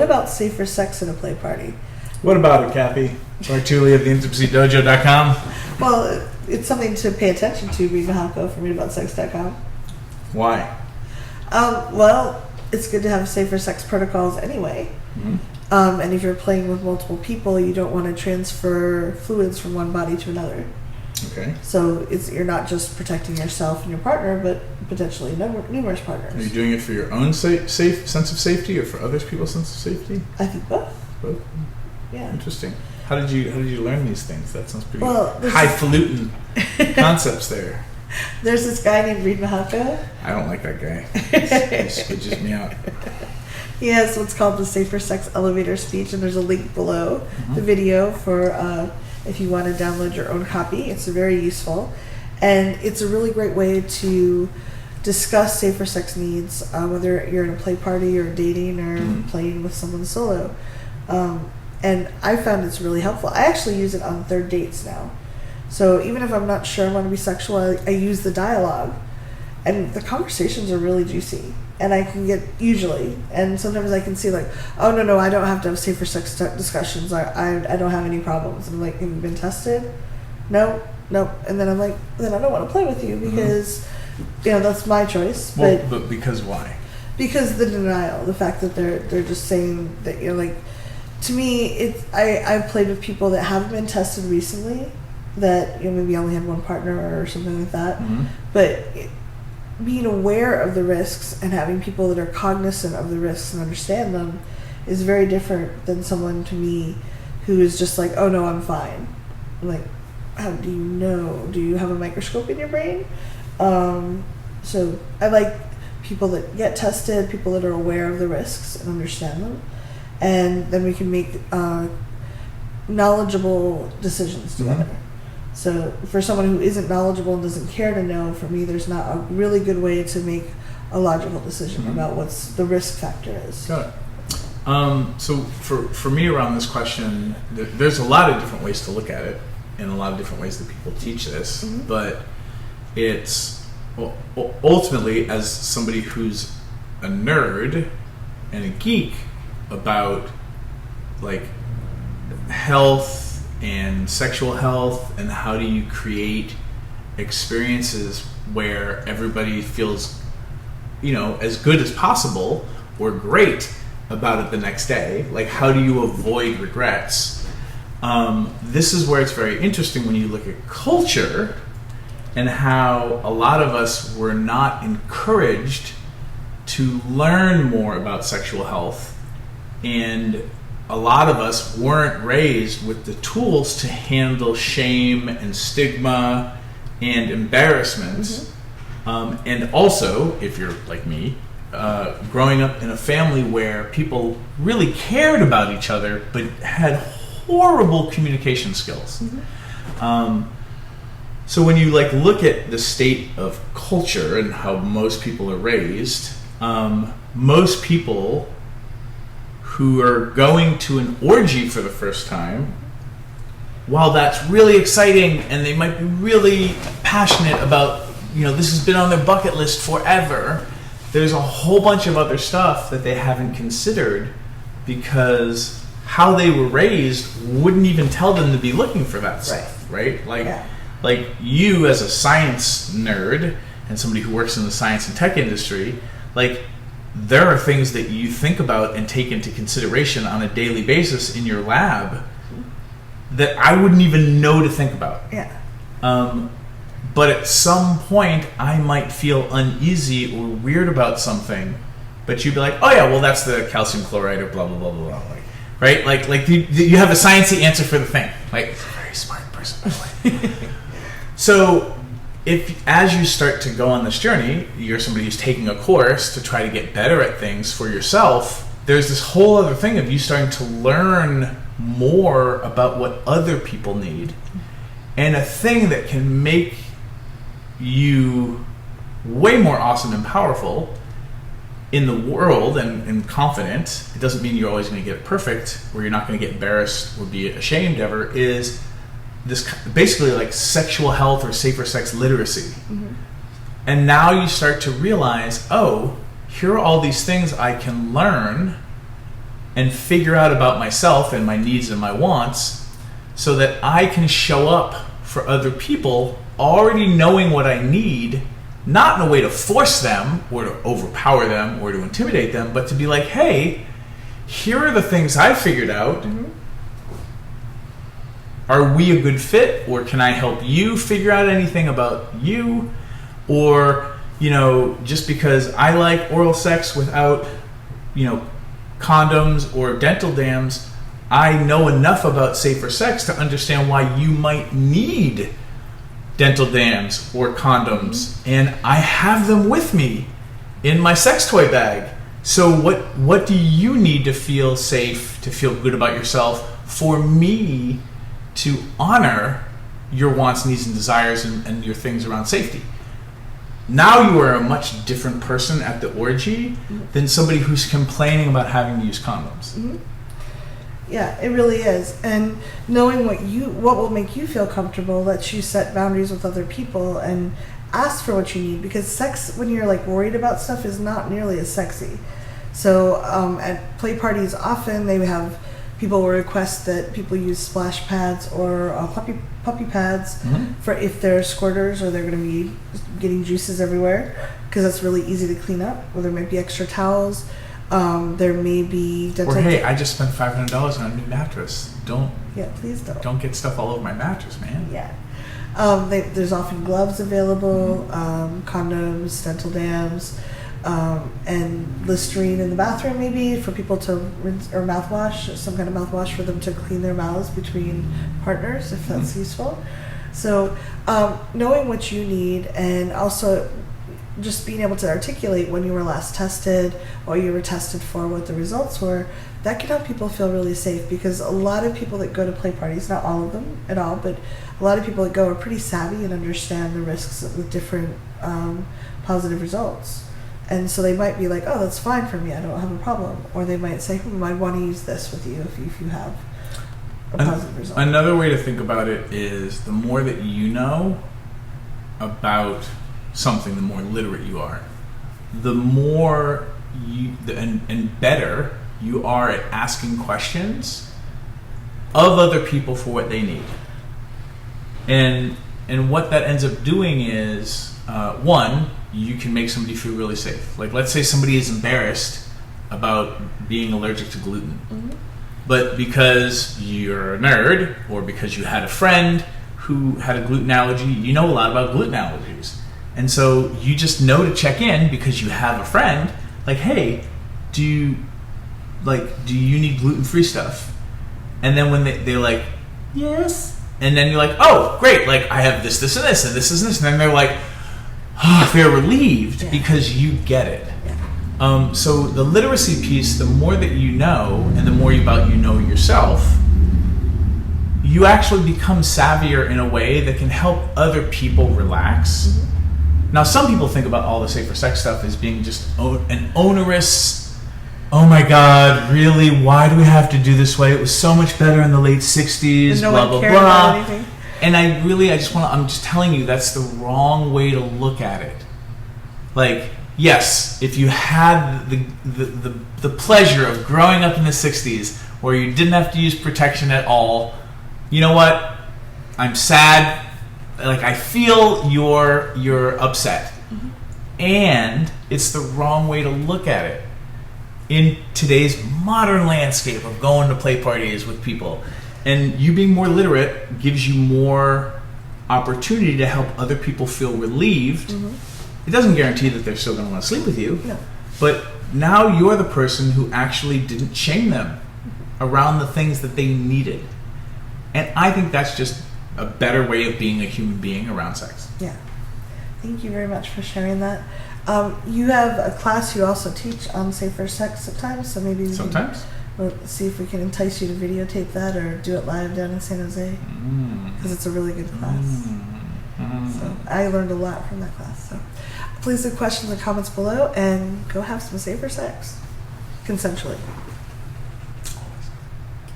What about safer sex in a play party? What about it, Kathy? Bartuli of the IntimacyDojo.com. Well, it's something to pay attention to, Reid Mihalko from ReadAboutSex.com. Why? Well, it's good to have safer sex protocols anyway. Mm-hmm. And if you're playing with multiple people, you don't want to transfer fluids from one body to another. Okay. So you're not just protecting yourself and your partner, but potentially numerous partners. Are you doing it for your own safe sense of safety, or for other people's sense of safety? I think both. Both. Yeah. Interesting. How did you learn these things? That sounds pretty there's highfalutin concepts there. There's this guy named Reid Mihalko. I don't like that guy. He squidges me out. He has what's called the Safer Sex Elevator Speech, and there's a link below the video for if you want to download your own copy. It's very useful, and it's a really great way to discuss safer sex needs, whether you're in a play party or dating or playing with someone solo. And I found it's really helpful. I actually use it on third dates now. So even if I'm not sure I want to be sexual, I use the dialogue, and the conversations are really juicy. And I can get, usually, and sometimes I can see like, oh no, I don't have to have safer sex discussions. I don't have any problems. And I'm like, have you been tested? No. And then I'm like, then I don't want to play with you because, that's my choice. Well, but because why? Because the denial, the fact that they're just saying that, like, to me, I've played with people that haven't been tested recently, that maybe only had one partner or something like that, but being aware of the risks and having people that are cognizant of the risks and understand them is very different than someone, to me, who is just like, oh no, I'm fine. I'm like, how do you know? Do you have a microscope in your brain? So I like people that get tested, people that are aware of the risks and understand them, and then we can make knowledgeable decisions together. So for someone who isn't knowledgeable and doesn't care to know, for me, there's not a really good way to make a logical decision about what's the risk factor is. Got it. So for me around this question, there's a lot of different ways to look at it, and a lot of different ways that people teach this, but it's ultimately, as somebody who's a nerd and a geek about like health and sexual health, and how do you create experiences where everybody feels, as good as possible or great about it the next day. Like, how do you avoid regrets? This is where it's very interesting when you look at culture and how a lot of us were not encouraged to learn more about sexual health, and a lot of us weren't raised with the tools to handle shame and stigma and embarrassment. And also, if you're like me, growing up in a family where people really cared about each other but had horrible communication skills. So when you look at the state of culture and how most people are raised, most people who are going to an orgy for the first time, while that's really exciting and they might be really passionate about, this has been on their bucket list forever, there's a whole bunch of other stuff that they haven't considered because how they were raised wouldn't even tell them to be looking for that stuff, right? Like you as a science nerd and somebody who works in the science and tech industry, there are things that you think about and take into consideration on a daily basis in your lab that I wouldn't even know to think about. But at some point, I might feel uneasy or weird about something, but you'd be like, oh yeah, well that's the calcium chloride or blah, blah, blah, blah, blah. Right? You have a sciencey answer for the thing. He's a very smart person, by the way. So, if as you start to go on this journey, you're somebody who's taking a course to try to get better at things for yourself, there's this whole other thing of you starting to learn more about what other people need. And a thing that can make you way more awesome and powerful in the world and confident, it doesn't mean you're always going to get it perfect, or you're not going to get embarrassed or be ashamed ever, is this basically sexual health or safer sex literacy. And now you start to realize, oh, here are all these things I can learn and figure out about myself and my needs and my wants so that I can show up for other people already knowing what I need, not in a way to force them or to overpower them or to intimidate them, but to be like, hey, here are the things I figured out. Are we a good fit, or can I help you figure out anything about you? Or, just because I like oral sex without, condoms or dental dams, I know enough about safer sex to understand why you might need dental dams or condoms, and I have them with me in my sex toy bag. So what do you need to feel safe, to feel good about yourself, for me to honor your wants, needs, and desires and your things around safety? Now you are a much different person at the orgy than somebody who's complaining about having to use condoms. Yeah, it really is. And knowing what will make you feel comfortable lets you set boundaries with other people and ask for what you need, because sex, when you're like worried about stuff, is not nearly as sexy. So at play parties, often they have people will request that people use splash pads or puppy pads for if they're squirters or they're going to be getting juices everywhere, because that's really easy to clean up. Or there might be extra towels. There may be dental. Or hey, I just spent $500 on a new mattress. Please don't. Don't get stuff all over my mattress, man. Yeah. There's often gloves available, condoms, dental dams, and Listerine in the bathroom, maybe for people to rinse, or mouthwash, some kind of mouthwash for them to clean their mouths between partners, if that's useful. So knowing what you need, and also just being able to articulate when you were last tested or you were tested for, what the results were, that can help people feel really safe, because a lot of people that go to play parties, not all of them at all, but a lot of people that go are pretty savvy and understand the risks with different positive results. And so they might be like, oh, that's fine for me, I don't have a problem. Or they might say, I want to use this with you if you have a positive result. Another way to think about it is, the more that you know about something, the more literate you are, the more and better you are at asking questions of other people for what they need. And what that ends up doing is, one, you can make somebody feel really safe. Like, let's say somebody is embarrassed about being allergic to gluten, but because you're a nerd, or because you had a friend who had a gluten allergy, you know a lot about gluten allergies. And so you just know to check in, because you have a friend, like, hey, do you need gluten-free stuff? And then when they're like, yes. And then you're like, oh, great, like, I have this, and this, and this, and this. And then they're like, oh, they're relieved because you get it. Yeah. So the literacy piece, the more that you know, and the more about you know yourself, you actually become savvier in a way that can help other people relax. Now, some people think about all the safer sex stuff as being just an onerous, oh my God, really? Why do we have to do this way? It was so much better in the late 60s, no blah, one blah, cared blah. about anything. And I'm just telling you, that's the wrong way to look at it. Like, yes, if you had the pleasure of growing up in the 60s where you didn't have to use protection at all, you know what? I'm sad. Like, I feel you're upset. And it's the wrong way to look at it. In today's modern landscape of going to play parties with people, and you being more literate gives you more opportunity to help other people feel relieved. It doesn't guarantee that they're still going to want to sleep with you, but now you're the person who actually didn't shame them around the things that they needed. And I think that's just a better way of being a human being around sex. Yeah. Thank you very much for sharing that. You have a class you also teach on safer sex at times, so maybe we'll see if we can entice you to videotape that or do it live down in San Jose, because it's a really good class. So I learned a lot from that class. So please leave questions and comments below, and go have some safer sex consensually.